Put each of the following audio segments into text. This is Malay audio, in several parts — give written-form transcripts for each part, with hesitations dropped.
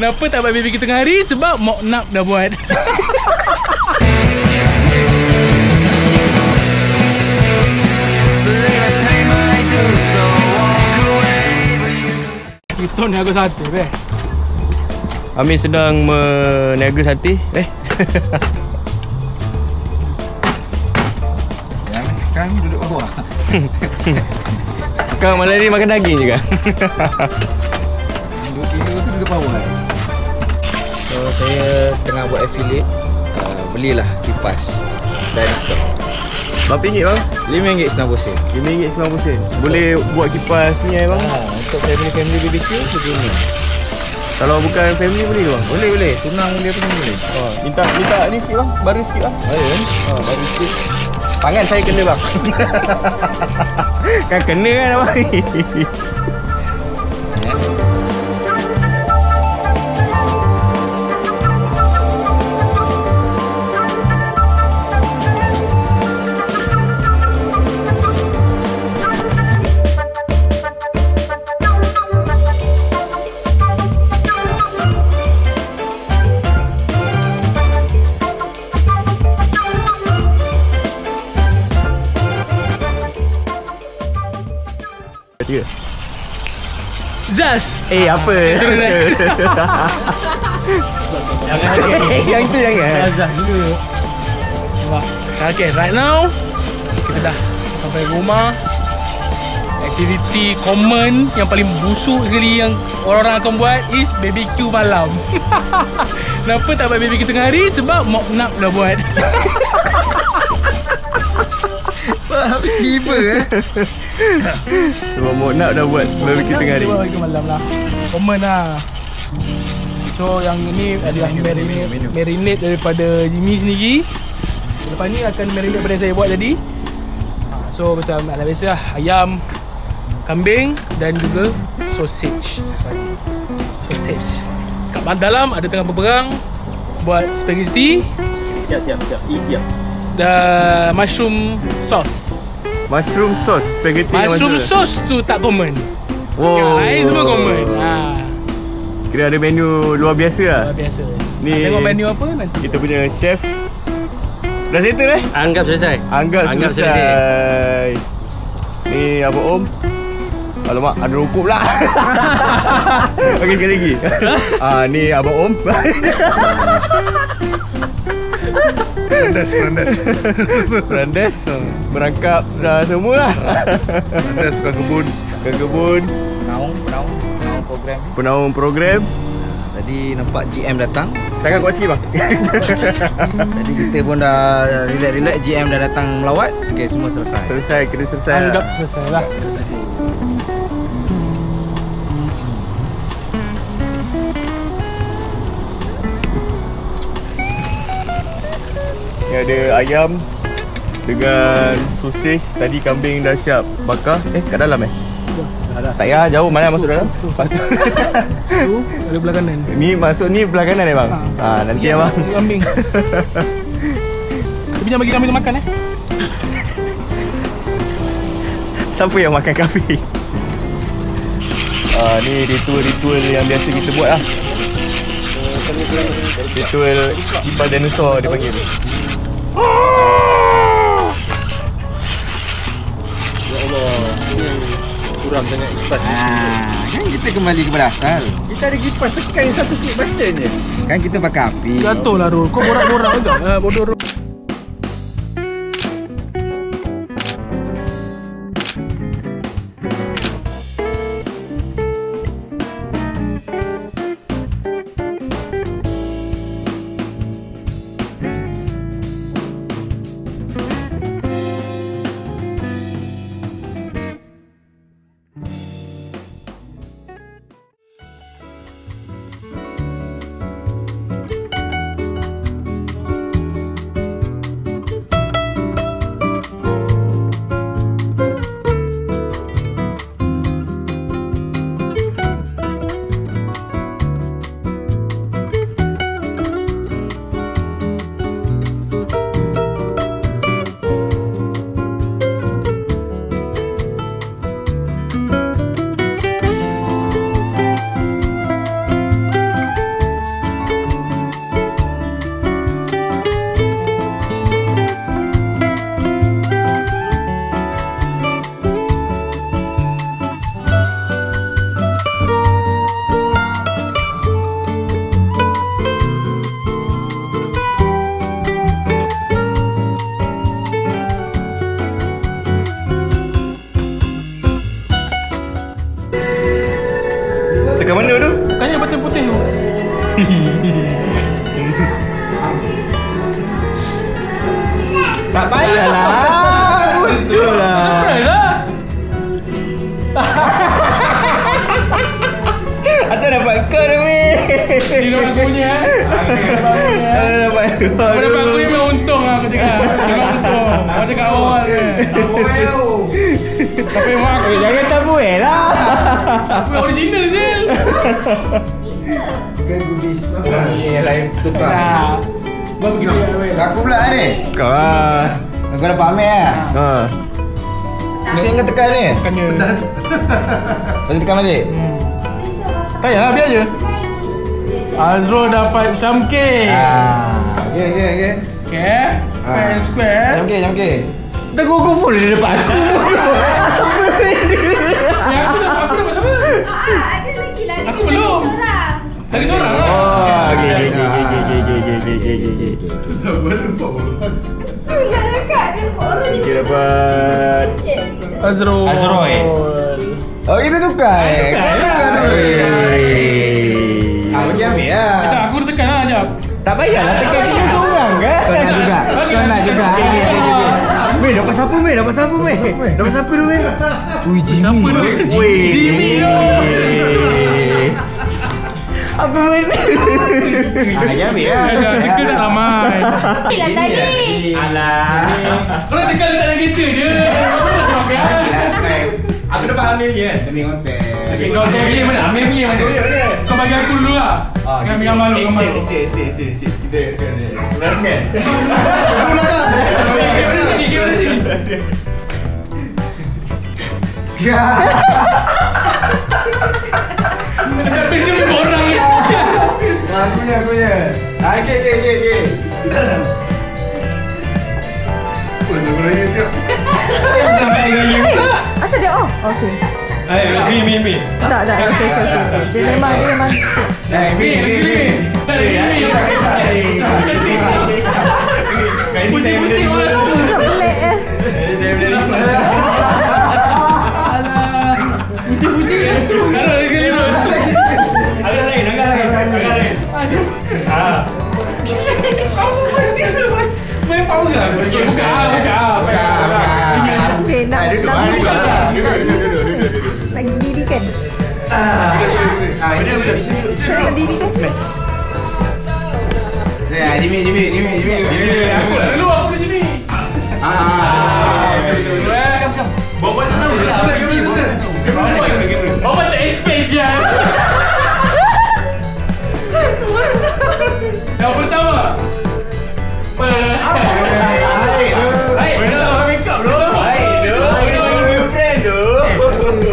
Kenapa tak buat BBQ tengah hari? Sebab Mok Nak dah buat. Kita ni aku sate beh. Amir sedang meniaga sate. Kan duduk bawah. Kang malam ni makan daging juga. Duduk bawah. So saya tengah buat affiliate. Belilah kipas Dyson. Berapa ringgit bang? RM5.90. RM5.90. Boleh buat kipas ni bang? Untuk family BBQ begini. Kalau bukan family boleh ke bang? Boleh. Tunang dia pun boleh. Minta ni sikit bang. Baru sikit bang. Baru sikit. Tangan saya kena bang. Kan kena kan abang ni. Zaz. Apa? Yang tu jangan. Zaz dulu. Okay, right now kita dah sampai rumah. Aktiviti common yang paling busuk sekali yang orang-orang akan buat is BBQ malam. Kenapa tak buat BBQ tengah hari? Sebab Mok Nak dah buat. Habis tiba Sebab Mok Nak dah buat BBQ tengah hari. BBQ malam lah. Common lah. So yang ini adalah marinade daripada Jimmy sendiri. Lepas ni akan marinade daripada saya buat tadi. So macam ala biasa lah, ayam, kambing dan juga sausage. Kat dalam ada tengah berperang buat spaghetti. Siap. Dan mushroom sauce. Mushroom sauce spaghetti. Mushroom sauce tu tak common. Wow. Yang lain semua common. Kira ada menu luar biasa lah. Luar biasa. Ni tengok menu apa nanti. Kita punya chef dah settle Anggap selesai. Anggap selesai. Ni Abang Om. Alamak, ada rokok pula. Okey, sekali lagi. Ni Abang Om. Perandas. Merangkap dah semua lah. Perandas tukang kebun. Penaung program. Tadi nampak GM datang. Tangan kuat sikit bang. Jadi kita pun dah relax. GM dah datang melawat. Okey, semua selesai. Kena selesai. Anggap selesai lah. Ni ada ayam dengan sosis. Tadi kambing dah siap bakar. Kat dalam Dah. Tak payah jauh, mana masuk dalam? Tu ada belah kanan. Ni masuk ni belah kanan bang? Nanti ya bang. Kambing. Tapi jangan bagi kambing makan Siapa yang makan kambing? Ni ritual yang biasa kita buat lah. Ritual kipas dinosaur dia panggil. Ya Allah. Kurang sangat kipas. Kan kita kembali kepada asal. Kita ada kipas tekan yang satu sikit button je. Kan kita pakai api. Jatuh lah Rul. Kau borak-borak je. Bodoh Rul. Tak payahlah. Betul lah. Surprise lah. Atau dapat kau dah weh. Dia dapat aku punya Ada dapat kau. Aku dapat aku ni memang untung lah aku cakap. Memang untung. Aku cakap awal ke. Tapi mak aku Jangan tak boleh lah. aku original je. Kan goodies. Yang lain tukar. Nah. Gua pergi beli weh. Aku pula ni. Kau lah. Kau dapat Amir lah. Ha. Pusing kau tekan ni. Bukannya. Lepas tu tekan balik. Tak payahlah biar je. Azrul dapat Syamke. Okay. Okay. Fair and square. Jam ke. Dah gugur pun dia dapat aku. Yang aku dapat apa? Ada lagi lah. Aku belum. Lagi seorang lah. Oh, okey. Itulah dekat tempat orang Okey dapat. Azrul. Oh, kita tukar. Bagi Amir lah. Tak, aku tekan lah jap. Tak payahlah tekan kita seorang kan? Kau nak juga. Kau nak juga. Meh, dapat siapa Meh? Dapat siapa Meh? Dapat siapa tu Meh? Ui, Siapa tu? Jimmy tu. Apa benda? Bagi Amir lah. Suka tak ramai. lah tadi. Alah. Korang tekan dekat dalam kereta je. Aku dapat ambil ni kan? Demi konten. Okay, kau punya mana? Amir punya mana? Kau bagi aku dulu lah. Kau ambil gambar dulu. Si. Kita rasmi. Aku nak tak? Gimana sini? Tapi semua orang ni. Aku punya. Okay. Asal dia off? Okey. Mi. Tak. Okey. Dia memang Pusing-pusing orang tu. pelik eh. Alah. Pusing-pusing kan? Ada lagi sekali tu. Agak lain. Main power lah. Okay, buka. Okey, nak Duduk. nak diri kan? Duduk. Saya nak diri kan? Jimmy. Aku lah dulu, aku di sini. Bawa tak tahu lah. Bawa tak space je. Yang pertama.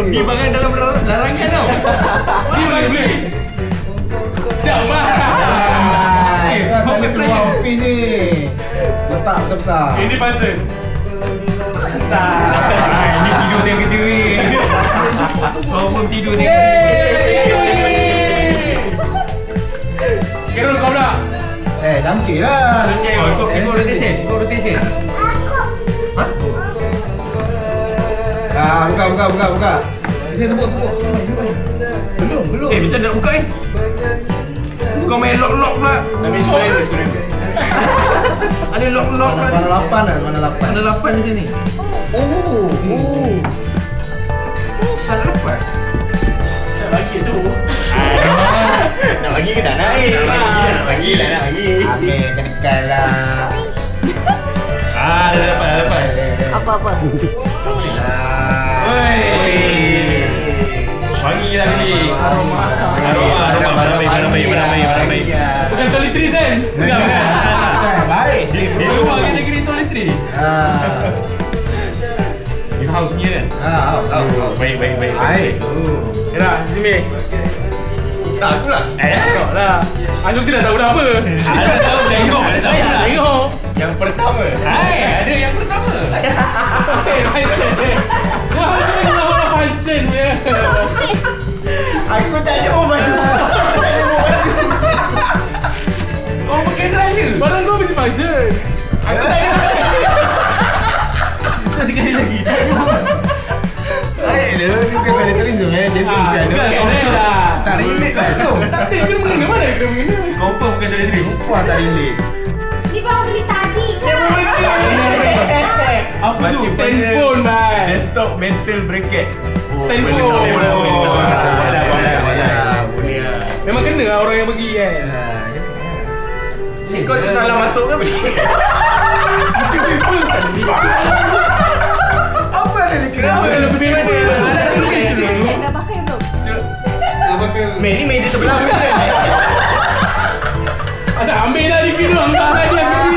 Ni bangan dalam larangan tau. Ni bagi. Jap lah. Saya keluar office ni. Letak besar-besar. Ini pasal. Ini tidur tengah kerja ni. Kau pun tidur tengah kerja. Kerul kau pula. Cantik lah. Okay, kau rotation. Buka. Saya tepuk. Belum. Macam nak buka Kau main lock pula. Ambil screen. Ada lock pula. Mana 8 di sini. Salah lepas. Nak bagi tu. Nak bagi ke tak naik? Nak bagi. Amir tekan lah. Dah dapat. Apa-apa. Oi. Wangi lah ni. Aroma. Baramai. Bukan toiletries kan? Bukan. Baik sikit. Di luar kategori toiletries. In house ni kan? Baik. Baik. Kira, Zimi. Tak aku lah. Kau lah. Azul tidak tahu dah apa. Ada tahu tengok. Yang pertama. Ada yang pertama. Hansen. Wah, itu Hansen punya. Aku tak ada mau baju. Kau pakai raya. Barang kau mesti Hansen. Aku tak ada. Kita sekali lagi. Baik dia bukan toiletries tu Dia tu bukan. Bukan lah. Tak relate langsung. Tak ada kena mengena mana kena mengena. Confirm bukan tadi drink. Puas tak relate. Ni baru beli tadi kan? Apa tu? Handphone bye. Desktop mental bracket. Stand boleh phone. tak? Boleh. Memang kena lah orang yang pergi kan. Kau salah masuk ke? Apa ada lagi? Kenapa kalau pergi mana? Cek dah pakai belum? Mei ni meja sebelah kan? Asal ambil lah di kira entah lagi sekali.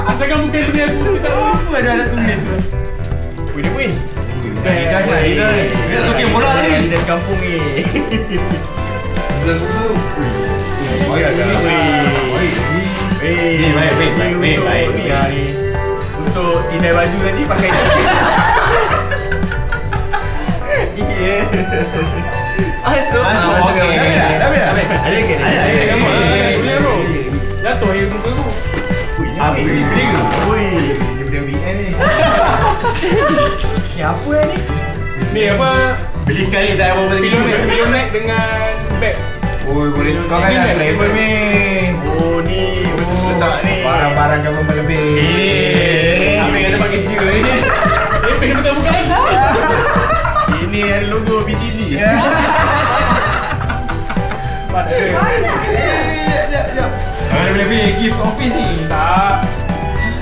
Asalkan bukan sini aku tak tahu apa ada nak tulis. Win win. Gas lah kita ni. Kita suka bola ni. Dari kampung ni. Bulan tu. Oh ya dah. Baik. Untuk tindai baju tadi pakai jaket. Iya. Okey. Dah ada lagi. Boleh bro. Jatuh air muka aku. Apa ni? Beli ke? Oi, dia punya weekend ni. Siapa ni? Ni apa? Beli sekali tak apa-apa lagi. Pilonet dengan bag. Oi, boleh kau kan dah travel ni. Oh ni betul letak ni. Barang-barang government lebih. Ini apa yang kata pakai kecil ni? Epek betul bukan? Ini ada logo BTV. Patut. Ada lebih gift office ni. Tak.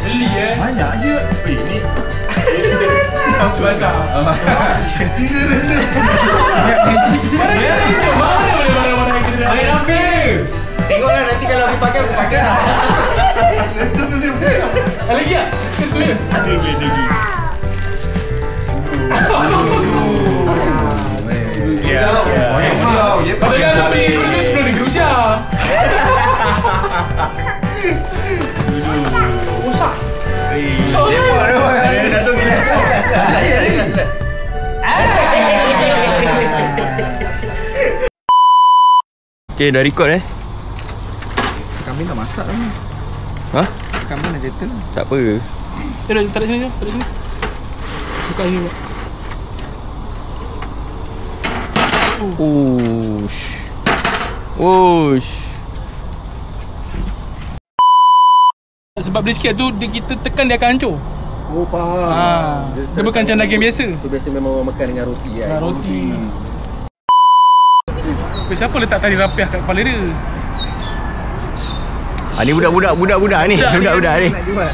Beli Banyak je. Ini Basah. Mana boleh barang-barang yang kita main apa? Tengoklah nanti kalau aku pakai lah. Ada lagi tak? Tentu je. Ada lagi. Ya. Padahal nak beli dulu sebelum negeri Rusia. Rosak. Ada satu gila. Okay, dah record Kambing dah masak dah ni. Ha? Kambing dah settle. Tak apa. Tarik sini. Buka sini. Ush. Sebab beli sikit tu kita tekan dia akan hancur. Oh, faham. Dia bukan macam daging biasa. Tu biasa memang orang makan dengan roti kan. Nah, roti. Siapa letak tali rapiah kat kepala dia? Ni budak-budak ni. Budak-budak ni. Nak jual.